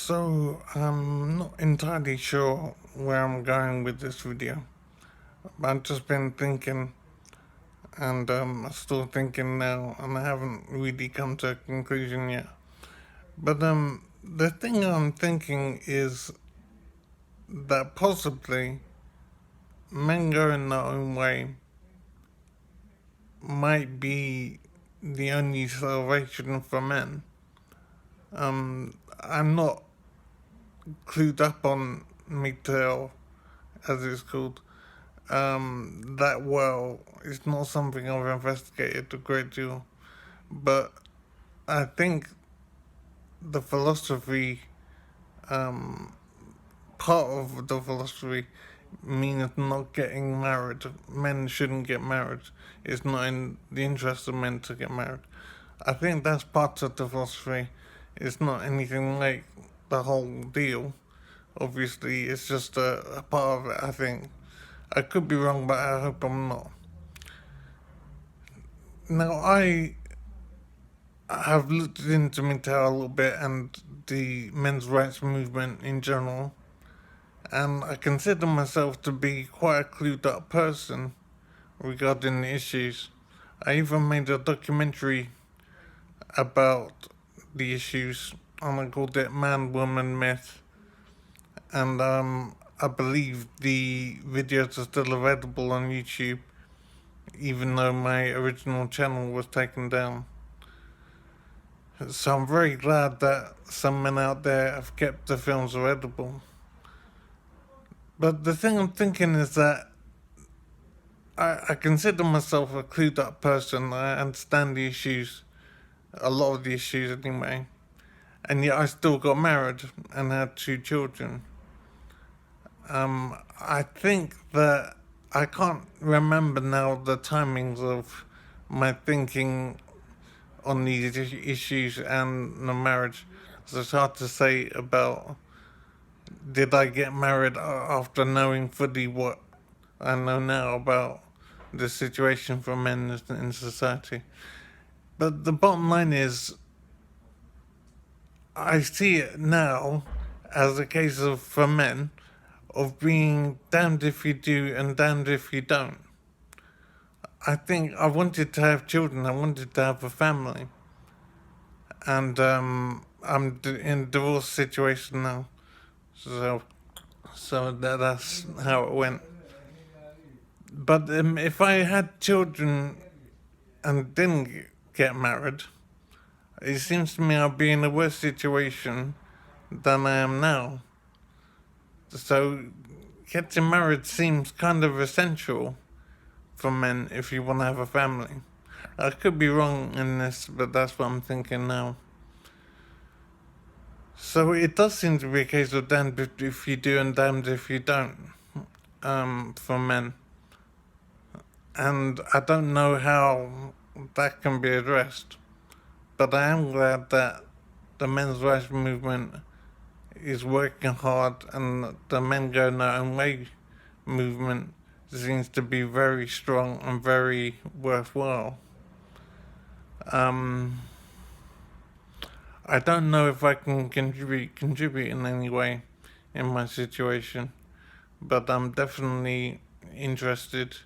So, I'm not entirely sure where I'm going with this video. I've just been thinking, and I'm still thinking now, and I haven't really come to a conclusion yet. But the thing I'm thinking is that possibly men going their own way might be the only salvation for men. I'm not clued up on MGTOW, as it's called, that well. It's not something I've investigated a great deal, but I think the philosophy, um, part of the philosophy, means not getting married. Men shouldn't get married. It's not in the interest of men to get married. I think that's part of the philosophy. It's not anything like the whole deal. Obviously, it's just a part of it, I think. I could be wrong, but I hope I'm not. Now, I have looked into MGTOW a little bit and the men's rights movement in general, and I consider myself to be quite a clued up person regarding the issues. I even made a documentary about the issues, and I called it Man Woman Myth, and I believe the videos are still available on YouTube, even though my original channel was taken down. So I'm very glad that some men out there have kept the films available. But the thing I'm thinking is that I consider myself a clued up person. I understand the issues, a lot of the issues anyway. And yet I still got married and had two children. I think that I can't remember now the timings of my thinking on these issues and the marriage. So it's hard to say about did I get married after knowing fully what I know now about the situation for men in society. But the bottom line is, I see it now as a case of, for men, of being damned if you do and damned if you don't. I think I wanted to have children, I wanted to have a family. And I'm in a divorce situation now. So that's how it went. But if I had children and didn't get married, it seems to me I'd be in a worse situation than I am now. So getting married seems kind of essential for men if you want to have a family. I could be wrong in this, but that's what I'm thinking now. So it does seem to be a case of damned if you do and damned if you don't, for men. And I don't know how that can be addressed, but I am glad that the men's rights movement is working hard and the men going their own way movement seems to be very strong and very worthwhile. I don't know if I can contribute in any way in my situation, but I'm definitely interested,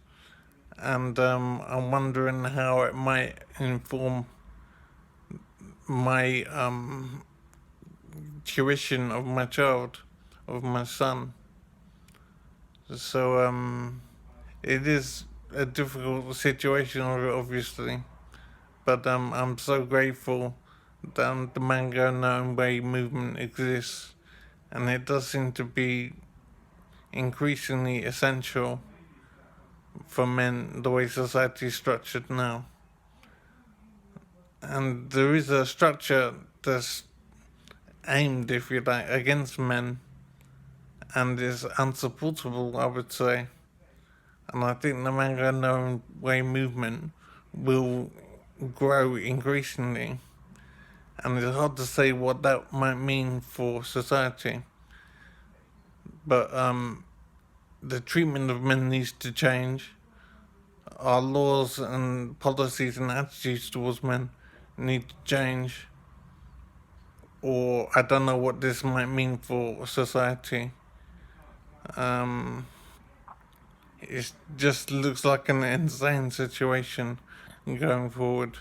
and I'm wondering how it might inform my tuition of my child, of my son. So it is a difficult situation, obviously, but I'm so grateful that the Man Go Their Own Way movement exists, and it does seem to be increasingly essential for men the way society is structured now. And there is a structure that's aimed, if you like, against men and is unsupportable, I would say. And I think the Man Go Their Own Way movement will grow increasingly. And it's hard to say what that might mean for society. But the treatment of men needs to change. Our laws and policies and attitudes towards men need to change. or I don't know what this might mean for society. Um, it just looks like an insane situation going forward.